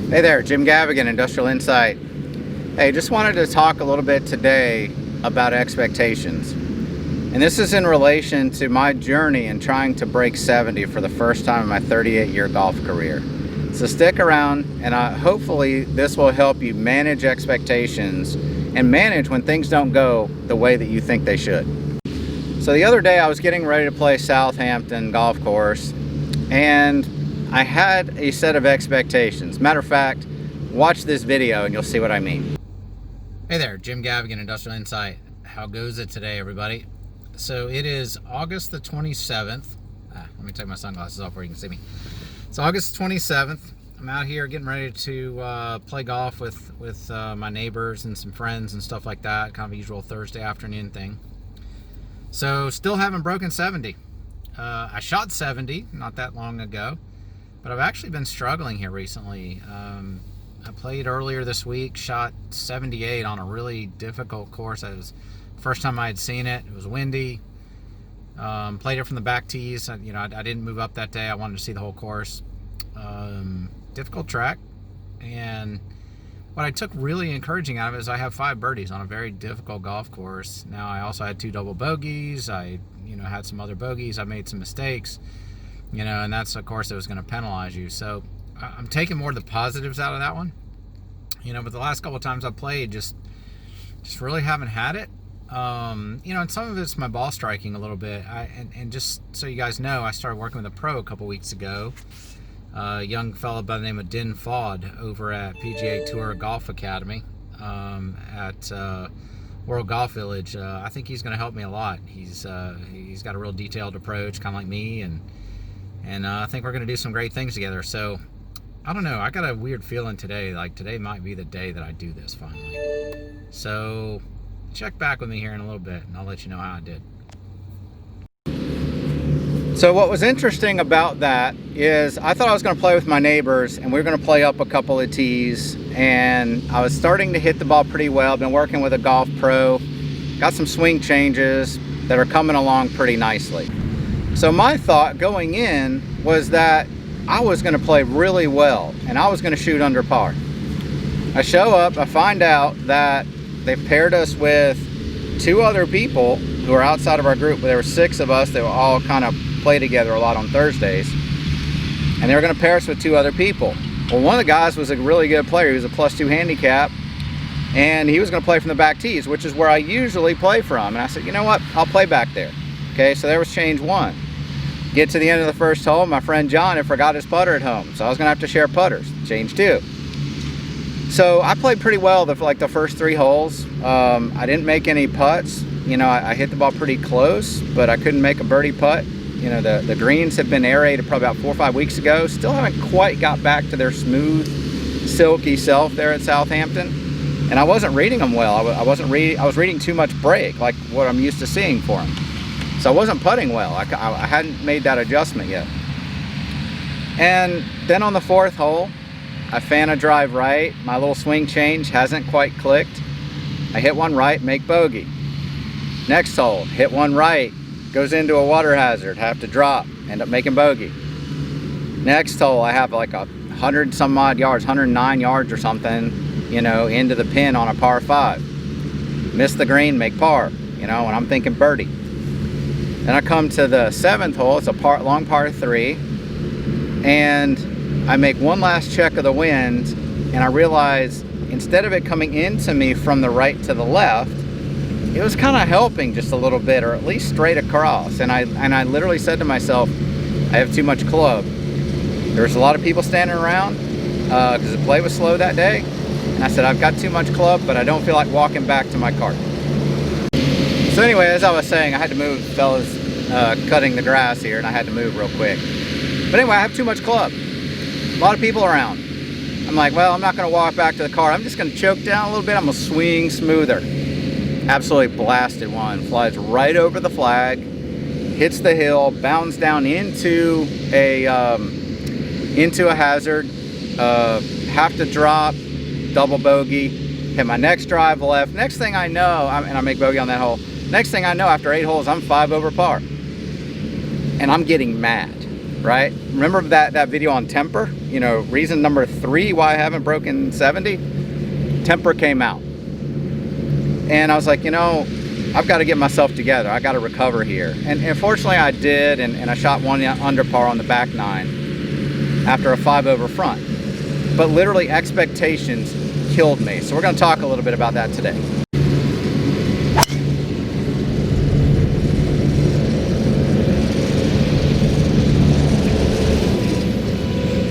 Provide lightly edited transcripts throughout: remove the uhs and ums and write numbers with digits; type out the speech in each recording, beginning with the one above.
Hey there, Jim Gavigan, Industrial Insight. Hey, just wanted to talk a little bit today about expectations. And this is in relation to my journey in trying to break 70 for the first time in my 38-year golf career. So stick around, and hopefully this will help you manage expectations and manage when things don't go the way that you think they should. So the other day I was getting ready to play Southampton Golf Course, and I had a set of expectations. Matter of fact, watch this video and you'll see what I mean. Hey there, Jim Gavigan, Industrial Insight. How goes it today, everybody? So it is August the 27th. Let me take my sunglasses off where you can see me. It's August 27th. I'm out here getting ready to play golf with my neighbors and some friends and stuff like that. Kind of a usual Thursday afternoon thing. So still haven't broken 70. I shot 70 not that long ago. But I've actually been struggling here recently. I played earlier this week, shot 78 on a really difficult course. It was the first time I had seen it. It was windy. Played it from the back tees. I didn't move up that day. I wanted to see the whole course. Difficult track. And what I took really encouraging out of it is I have 5 birdies on a very difficult golf course. Now, I also had 2 double bogeys. I had some other bogeys. I made some mistakes. And that's a course that was going to penalize you. So I'm taking more of the positives out of that one. But the last couple of times I've played, just really haven't had it. And some of it's my ball striking a little bit. And just so you guys know, I started working with a pro a couple weeks ago. A young fellow by the name of Din Fawd over at PGA Tour Golf Academy at World Golf Village. I think he's going to help me a lot. He's got a real detailed approach, kind of like me, and I think we're going to do some great things together. So, I don't know. I got a weird feeling today. Like, today might be the day that I do this finally. So, check back with me here in a little bit, and I'll let you know how I did. So, what was interesting about that is I thought I was going to play with my neighbors, and we were going to play up a couple of tees. And I was starting to hit the ball pretty well. Been working with a golf pro. Got some swing changes that are coming along pretty nicely. So my thought going in was that I was going to play really well and I was going to shoot under par. I show up, I find out that they've paired us with 2 other people who are outside of our group. There were 6 of us that all kind of play together a lot on Thursdays. And they were going to pair us with 2 other people. Well, one of the guys was a really good player. He was a +2 handicap. And he was going to play from the back tees, which is where I usually play from. And I said, you know what? I'll play back there. Okay, so there was change 1. Get to the end of the first hole, my friend John had forgot his putter at home, so I was going to have to share putters. Change 2. So I played pretty well the first 3 holes. I didn't make any putts. I hit the ball pretty close, but I couldn't make a birdie putt. The greens have been aerated probably about 4 or 5 weeks ago. Still haven't quite got back to their smooth, silky self there at Southampton. And I wasn't reading them well. I was reading too much break, like what I'm used to seeing for them. So I wasn't putting well. I hadn't made that adjustment yet. And then on the 4th hole, I fan a drive right. My little swing change hasn't quite clicked. I hit one right, make bogey. Next hole, hit one right, goes into a water hazard, have to drop, end up making bogey. Next hole, I have like 100 some odd yards, 109 yards or something, into the pin on a par 5. Miss the green, make par, and I'm thinking birdie. Then I come to the 7th hole. It's a long par 3, and I make one last check of the wind, and I realize instead of it coming into me from the right to the left, it was kind of helping just a little bit, or at least straight across. And I literally said to myself, I have too much club. There's a lot of people standing around because the play was slow that day, and I said, I've got too much club, but I don't feel like walking back to my cart. So anyway, as I was saying, I had to move, fellas, cutting the grass here, and I had to move real quick. But anyway, I have too much club. A lot of people around. I'm like, well, I'm not going to walk back to the car. I'm just going to choke down a little bit. I'm going to swing smoother. Absolutely blasted one. Flies right over the flag, hits the hill, bounds down into a hazard. Have to drop, double bogey. Hit my next drive left. Next thing I know, and I make bogey on that hole. Next thing I know, after 8 holes, I'm 5 over par. And I'm getting mad. right? Remember that video on temper? You know, reason number 3 why I haven't broken 70? Temper came out. And I was like, you know, I've got to get myself together. I got to recover here. And fortunately I did, and I shot 1 under par on the back 9 after a 5 over front. But literally expectations killed me. So we're going to talk a little bit about that today.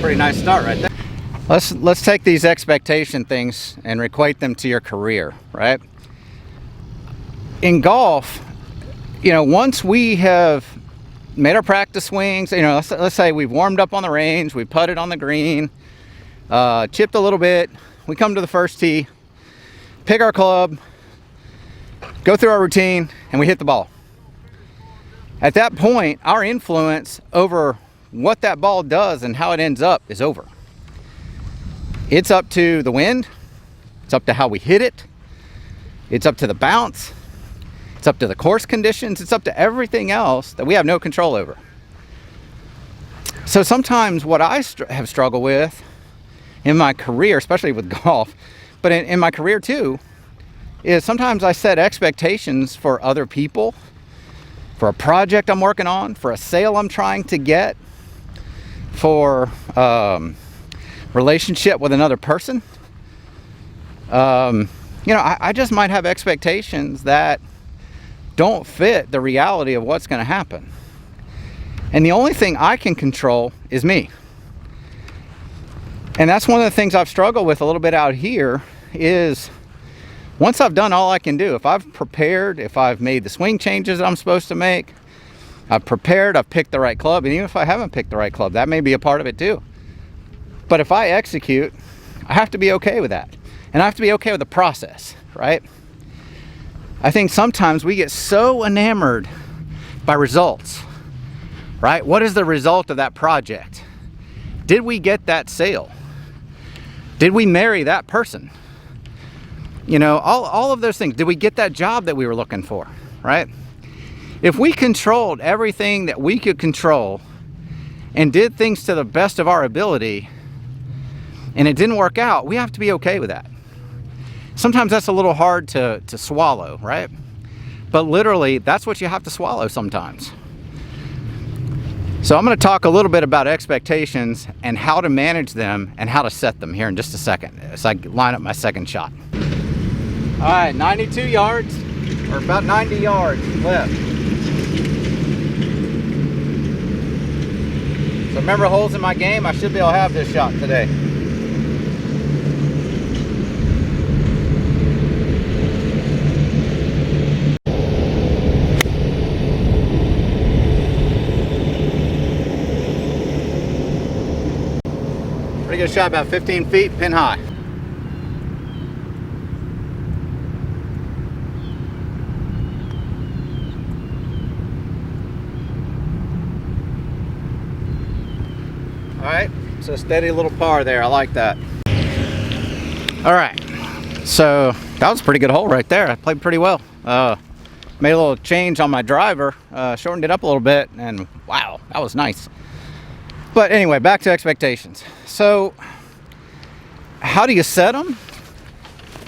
Pretty nice start right there. Let's take these expectation things and equate them to your career, right? In golf, you know, once we have made our practice swings, you know, let's say we've warmed up on the range, we putted on the green, chipped a little bit, we come to the first tee, pick our club, go through our routine, and we hit the ball. At that point, our influence over what that ball does and how it ends up is over. It's up to the wind, it's up to how we hit it, it's up to the bounce, it's up to the course conditions, it's up to everything else that we have no control over. So sometimes what I have struggled with in my career, especially with golf, but in my career too, is sometimes I set expectations for other people, for a project I'm working on, for a sale I'm trying to get, for relationship with another person. You know, I just might have expectations that don't fit the reality of what's going to happen. And the only thing I can control is me. And that's one of the things I've struggled with a little bit out here is once I've done all I can do, if I've prepared, if I've made the swing changes that I'm supposed to make, I've prepared, I've picked the right club, and even if I haven't picked the right club, that may be a part of it too. But if I execute, I have to be okay with that. And I have to be okay with the process, right? I think sometimes we get so enamored by results, right? What is the result of that project? Did we get that sale? Did we marry that person? You know, all of those things. Did we get that job that we were looking for, right? If we controlled everything that we could control and did things to the best of our ability and it didn't work out, we have to be okay with that. Sometimes that's a little hard to swallow, right? But literally, that's what you have to swallow sometimes. So I'm going to talk a little bit about expectations and how to manage them and how to set them here in just a second as I line up my second shot. All right, 92 yards, or about 90 yards left. So remember holes in my game, I should be able to have this shot today. Pretty good shot, about 15 feet, pin high. All right, so steady little par there. I like that. All right, so that was a pretty good hole right there. I played pretty well. Made a little change on my driver, shortened it up a little bit, and wow, that was nice. But anyway, back to expectations. So how do you set them?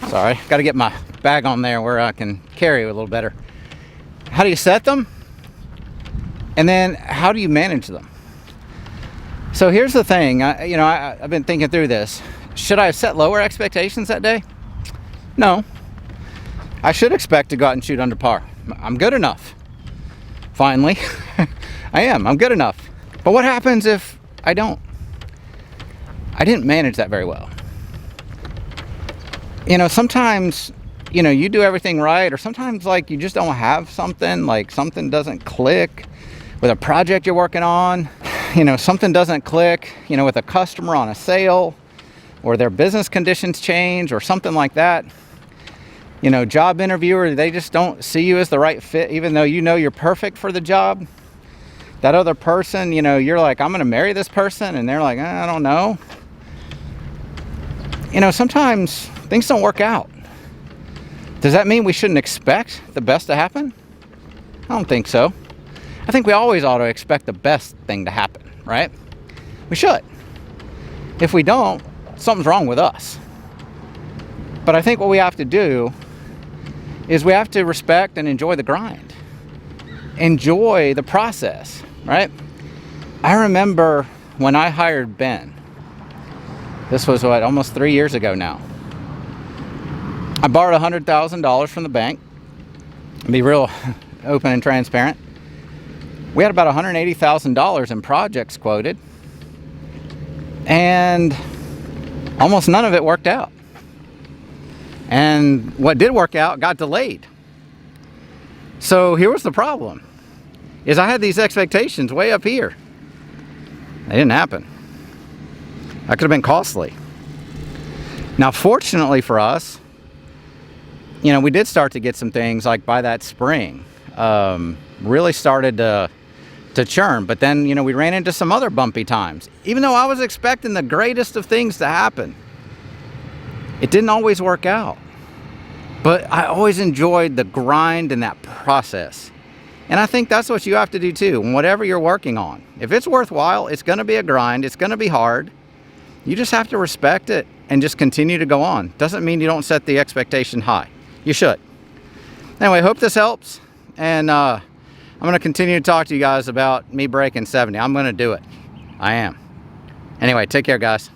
Sorry, got to get my bag on there where I can carry it a little better. How do you set them? And then how do you manage them? So here's the thing, I've been thinking through this. Should I have set lower expectations that day? No. I should expect to go out and shoot under par. I'm good enough. Finally. I'm good enough. But what happens if I don't? I didn't manage that very well. Sometimes, you do everything right, or sometimes like you just don't have something, like something doesn't click with a project you're working on. Something doesn't click, with a customer on a sale, or their business conditions change or something like that. Job interviewer, they just don't see you as the right fit, even though you're perfect for the job. That other person, you're like, I'm going to marry this person, and they're like, I don't know. Sometimes things don't work out. Does that mean we shouldn't expect the best to happen? I don't think so. I think we always ought to expect the best thing to happen, right? We should. If we don't, something's wrong with us. But I think what we have to do is we have to respect and enjoy the grind. Enjoy the process, right? I remember when I hired Ben, this was what, almost 3 years ago now. I borrowed $100,000 from the bank. Be real open and transparent. We had about $180,000 in projects quoted, and almost none of it worked out. And what did work out got delayed. So here was the problem, is I had these expectations way up here. They didn't happen. That could have been costly. Now, fortunately for us, you know, we did start to get some things like by that spring, really started to churn. But then, you know, we ran into some other bumpy times. Even though I was expecting the greatest of things to happen, it didn't always work out. But I always enjoyed the grind and that process. And I think that's what you have to do too, whatever you're working on. If it's worthwhile, it's going to be a grind. It's going to be hard. You just have to respect it and just continue to go on. Doesn't mean you don't set the expectation high. You should. Anyway, hope this helps. And I'm going to continue to talk to you guys about me breaking 70. I'm going to do it. I am. Anyway, take care, guys.